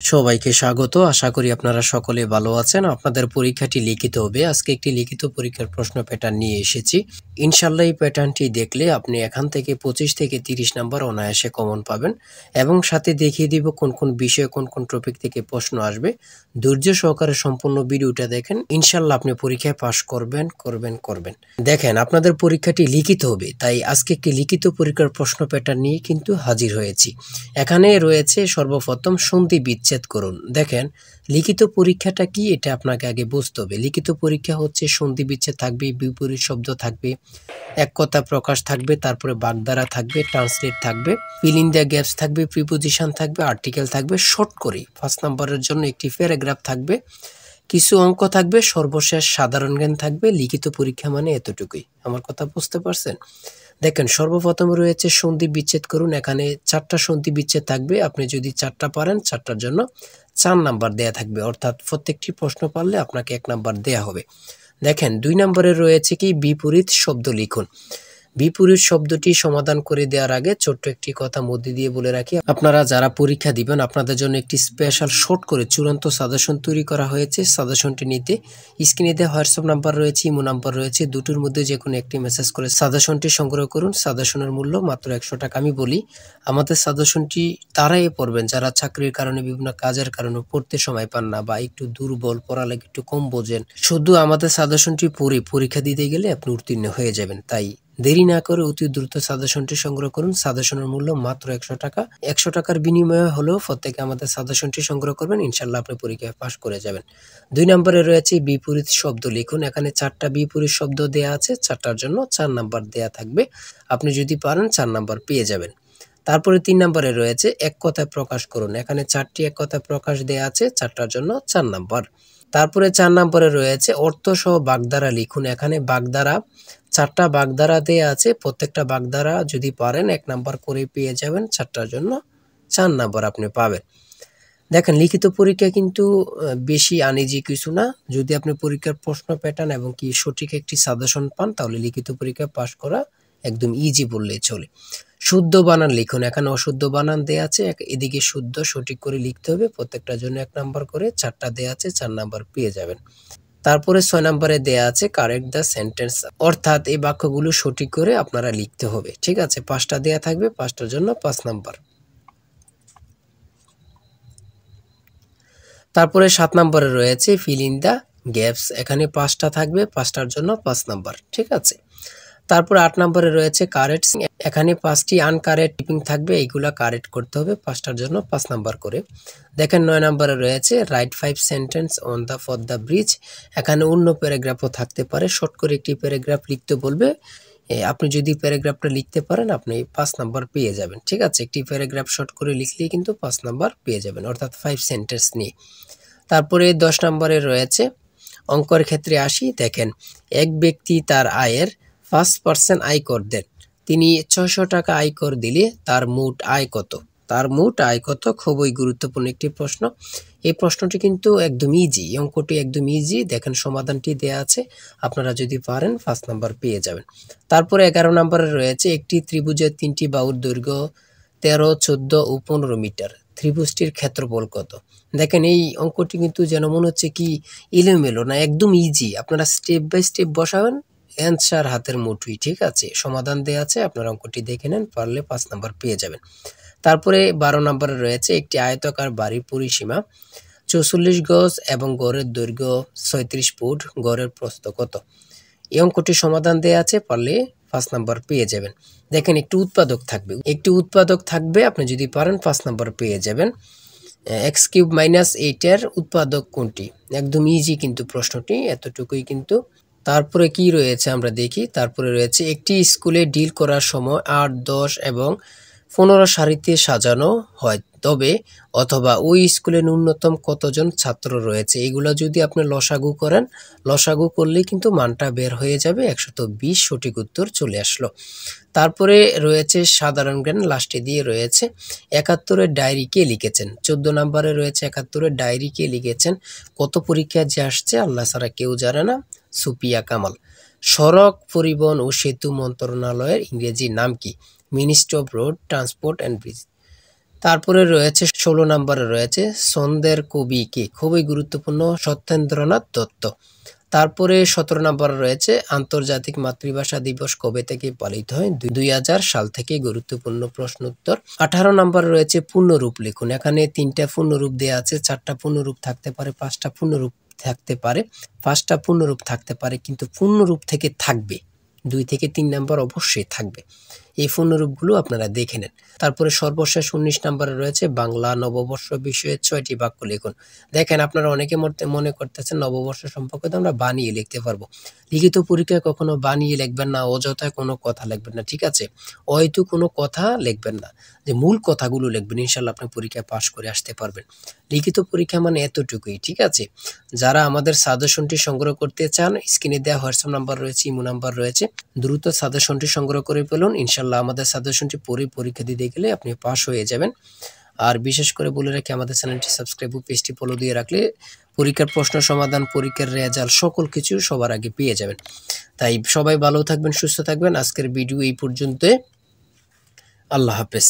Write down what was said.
সবাইকে স্বাগত। আশা করি আপনারা সকলে ভালো আছেন। আপনাদের পরীক্ষাটি লিখিত হবে। আজকে একটি লিখিত পরীক্ষার প্রশ্ন প্যাটার্ন নিয়ে এসেছি। ইনশাআল্লাহ এই প্যাটার্নটি দেখলে আপনি এখান থেকে 25 থেকে 30 নাম্বার অনায়াসে কমন পাবেন এবং সাথে দেখিয়ে দিব কোন কোন বিষয়ে কোন কোন টপিক থেকে প্রশ্ন আসবে। ধৈর্য সহকারে সম্পূর্ণ ভিডিওটা দেখেন। ইনশাআল্লাহ আপনি পরীক্ষায় পাস করবেন। দেখেন, আপনাদের পরীক্ষাটি লিখিত হবে, তাই আজকে একটি লিখিত পরীক্ষার প্রশ্ন প্যাটার্ন নিয়ে কিন্তু হাজির হয়েছি। এখানে রয়েছে সর্বপ্রথম সন্ধি বিচ্ছেদ করুন। দেখেন, লিখিত পরীক্ষাটা কি এটা আপনাকে আগে বুঝতে হবে। লিখিত পরীক্ষা হচ্ছে সন্ধি বিচ্ছেদ থাকবে, বিপরীত শব্দ থাকবে, এক কথা প্রকাশ থাকবে, তারপরে বাগধারা থাকবে, ট্রান্সলেট থাকবে, ফিল ইন দ্য গ্যাপস থাকবে, প্রিপোজিশন থাকবে, আর্টিকেল থাকবে। শর্ট করে 5 নম্বরের জন্য একটি প্যারাগ্রাফ থাকবে, কিছু অঙ্ক থাকবে, সর্বশেষ সাধারণ জ্ঞান থাকবে। লিখিত পরীক্ষা মানে এতটুকুই। আমার কথা বুঝতে পারছেন? দেখেন, সর্বপ্রথম রয়েছে সন্ধি বিচ্ছেদ করুন। এখানে 4টা সন্ধি বিচ্ছেদ থাকবে। আপনি যদি 4টা পারেন, 4টার জন্য 4 নাম্বার দেয়া থাকবে, অর্থাৎ প্রত্যেকটি প্রশ্ন পারলে আপনাকে 1 নাম্বার দেয়া হবে। দেখেন, 2 নম্বরে রয়েছে কি বিপরীত শব্দ লিখুন। বিপরীত শব্দটি সমাধান করে দেওয়ার আগে ছোট্ট একটি কথা মধ্যে দিয়ে বলে রাখি, আপনারা যারা পরীক্ষা দিবেন আপনাদের জন্য একটি স্পেশাল শর্ট করে চূড়ান্ত সাজেশন তৈরি করা হয়েছে। সাজেশনটি নিতে স্ক্রিনে দেওয়া হোয়াটসঅ্যাপ নাম্বার রয়েছে, ইমো নাম্বার রয়েছে, দুটোর মধ্যে যে কোনো একটি মেসেজ করে সাজেশনটি সংগ্রহ করুন। সাজেশনের মূল্য মাত্র 100 টাকা। আমি বলি, আমাদের সাজেশনটি তারাই পড়বেন যারা চাকরির কারণে, বিভিন্ন কাজের কারণে পড়তে সময় পান না বা একটু দুর্বল, পড়ালেখা একটু কম বোঝেন। শুধু আমাদের সাজেশনটি পড়ে পরীক্ষা দিতে গেলে আপনি উত্তীর্ণ হয়ে যাবেন। তাই দেরি না করে অতি দ্রুত সাজেশনটি সংগ্রহ করুন। সাজেশনের মূল্য মাত্র 100 টাকা। 100 টাকার বিনিময়ে হলেও প্রত্যেকে আমাদের সাজেশনটি সংগ্রহ করবেন। ইনশাআল্লাহ আপনি পরীক্ষায় পাস করে যাবেন। 2 নম্বরে রয়েছে বিপরীত শব্দ লিখুন। এখানে 4টা বিপরীত শব্দ দেয়া আছে, 4টার জন্য 4 নাম্বার দেয়া থাকবে। আপনি যদি পারেন 4 নাম্বার পেয়ে যাবেন। তারপরে 3 নম্বরে রয়েছে এক কথায় প্রকাশ করুন। এখানে 4টি এক কথায় প্রকাশ দেয়া আছে, 4টার জন্য 4 নাম্বার। তারপরে 4 নম্বরে রয়েছে অর্থ সহ বাগধারা লিখুন। এখানে বাগধারা 4টা বাগধারা দেয়া আছে, প্রত্যেকটা বাগধারা যদি পারেন 1 নাম্বার করে পেয়ে যাবেন। 4টার জন্য 4 নাম্বার আপনি পাবেন। দেখেন, লিখিত পরীক্ষা কিন্তু বেশি আনইজি কিছু না। যদি আপনি পরীক্ষার প্রশ্ন প্যাটার্ন এবং কি সঠিক একটি সাজেশন পান, তাহলে লিখিত পরীক্ষায় পাস করা একদম ইজি বললেই চলে। শুদ্ধ বানান লিখুন। এখানে অশুদ্ধ বানান দেয়া আছে, এদিকে শুদ্ধ সঠিক করে লিখতে হবে। প্রত্যেকটার জন্য 1 নাম্বার করে, 4টা দেয়া আছে, 4 নাম্বার পেয়ে যাবেন। তারপরে 6 নম্বরে দেয়া আছে কারেক্ট দ্য সেন্টেন্স, অর্থাৎ এই বাক্যগুলো সঠিক করে আপনারা লিখতে হবে। ঠিক আছে, 5টা দেয়া থাকবে, 5টার জন্য 5 নাম্বার। তারপরে 7 নম্বরে রয়েছে ফিল ইন দ্য গ্যাপস। এখানে 5টা থাকবে, 5টার জন্য 5 নাম্বার। ঠিক আছে। তারপরে 8 নম্বরে রয়েছে কারেক্ট। এখানে 5টি আনকারেক্ট টিপিং থাকবে, এইগুলা কারেক্ট করতে হবে, 5টার জন্য 5 নাম্বার করে। দেখেন, 9 নম্বরে রয়েছে right 5 sentence on the for the bridge. এখানে অন্য প্যারাগ্রাফও থাকতে পারে, শর্ট করে একটি প্যারাগ্রাফ লিখতে বলবে। আপনি যদি প্যারাগ্রাফটা লিখতে পারেন আপনি 5 নাম্বার পেয়ে যাবেন। ঠিক আছে, একটি প্যারাগ্রাফ শর্ট করে লিখলেই কিন্তু 5 নাম্বার পেয়ে যাবেন, অর্থাৎ 5 সেন্টেন্স নিয়ে। তারপরে 10 নম্বরে রয়েছে অঙ্কের ক্ষেত্রে আসি। দেখেন, এক ব্যক্তি তার আয়ের 5% আয়কর দেন। তিনি 600 টাকা আয়কর দিলে তার মোট আয় কত? তার মোট আয় কত? খুবই গুরুত্বপূর্ণ একটি প্রশ্ন। এই প্রশ্নটি কিন্তু একদম ইজি, অঙ্কটি একদম ইজি। দেখেন, সমাধানটি দেয়া আছে, আপনারা যদি পারেন 5 নাম্বার পেয়ে যাবেন। তারপরে 11 নম্বরে রয়েছে একটি ত্রিভুজের 3টি বাহুর দৈর্ঘ্য 13, 14 ও 15 মিটার। ত্রিভুজটির ক্ষেত্রফল কত? দেখেন, এই অঙ্কটি কিন্তু যেন মনে হচ্ছে কি এলোমেলো না, একদম ইজি। আপনারা স্টেপ বাই স্টেপ বসাবেন, অ্যান্সার হাতের মুঠোয়। ঠিক আছে, সমাধান দেয়া আছে, আপনারা অঙ্কটি দেখে নেন, পারলে 5 নাম্বার পেয়ে যাবেন। তারপরে 12 নম্বরে রয়েছে একটি আয়তাকার বাড়ির পরিসীমা 44 গজ এবং গড়ের দৈর্ঘ্য 36 ফুট, গড়ের প্রস্থ কত? এই অঙ্কটি সমাধান দেয়া আছে, পারলে 5 নাম্বার পেয়ে যাবেন। দেখেন, একটি উৎপাদক থাকবে, আপনি যদি পারেন 5 নাম্বার পেয়ে যাবেন। x³ - 8 এর উৎপাদক কোনটি? একদম ইজি কিন্তু প্রশ্নটি, এতটুকুই কিন্তু। তারপরে কি রয়েছে আমরা দেখি। তারপরে রয়েছে একটি স্কুলে ডিল করার সময় 8, 10 এবং 15 সারিতে সাজানো হয়, তবে অথবা ওই স্কুলে ন্যূনতম কতজন ছাত্র রয়েছে? এগুলো যদি আপনি লসাগু করেন, লসাগু করলেই কিন্তু মানটা বের হয়ে যাবে, 120 সঠিক উত্তর চলে আসলো। তারপরে রয়েছে সাধারণ জ্ঞান, লাস্টে দিয়ে রয়েছে 71-এর ডায়েরি কে লিখেছেন। 14 নম্বরে রয়েছে 71-এর ডায়েরি কে লিখেছেন। কত পরীক্ষা যে আসছে আল্লাহ ছাড়া কেউ জানে না। সুপিয়া কামাল। সড়ক পরিবহন ও সেতু মন্ত্রণালয়ের ইংরেজি নাম কি? Ministry of road transport and bridge. তারপরে রয়েছে 16 নম্বরে রয়েছে ছন্দের কবি কে, খুবই গুরুত্বপূর্ণ, সত্যেন্দ্রনাথ দত্ত। তারপরে 17 নম্বরে রয়েছে আন্তর্জাতিক মাতৃভাষা দিবস কবে থেকে পালিত হয়, 2000 সাল থেকে, গুরুত্বপূর্ণ প্রশ্ন উত্তর। 18 নম্বরে রয়েছে পূর্ণরূপ লিখুন, এখানে 3টা পূর্ণরূপ দেওয়া আছে, 4টা পূর্ণরূপ থাকতে পারে, 5টা পূর্ণরূপ থাকতে পারে, 5টা পূর্ণরূপ থাকতে পারে, কিন্তু পূর্ণরূপ থেকে থাকবে 2 থেকে 3 নাম্বার অবশ্যই থাকবে। এই পূর্ণরূপগুলো আপনারা দেখে নেন। তারপরে সর্বশেষ 19 নম্বরে রয়েছে বাংলা নববর্ষ বিষয়ে 6টি বাক্য লিখুন। দেখেন আপনারা অনেকে মনে করতেছেন নববর্ষ সম্পর্কে তো আমরা বানিয়ে লিখতে পারবো। লিখিত পরীক্ষায় কখনো বানিয়ে লিখবেন না, অযথায় কোনো কথা লিখবেন না, ঠিক আছে? হয়তো কোনো কথা লিখবেন না, যে মূল কথাগুলো লিখবেন, ইনশাআল্লাহ আপনি পরীক্ষায় পাস করে আসতে পারবেন। লিখিত পরীক্ষা মানে এতটুকুই, ঠিক আছে? যারা আমাদের সাজেশনটি সংগ্রহ করতে চান, স্ক্রিনে দেওয়া হোয়াটসঅ্যাপ নাম্বার রয়েছে, ইমো নাম্বার রয়েছে, দ্রুত সাজেশনটি সংগ্রহ করে ফেলুন। ইনশাআল্লাহ আমাদের সাজেশনটি পড়ে পরীক্ষা দিতে গেলে আপনি পাস হয়ে যাবেন। আর বিশেষ করে বলে রাখি, আমাদের চ্যানেলটি সাবস্ক্রাইব ও পেজটি ফলো দিয়ে রাখলে পরীক্ষার প্রশ্ন সমাধান, পরীক্ষার রেজাল্ট সকল কিছু সবার আগে পেয়ে যাবেন। তাই সবাই ভালো থাকবেন, সুস্থ থাকবেন। আজকের ভিডিও এই পর্যন্ত। আল্লাহ হাফেজ।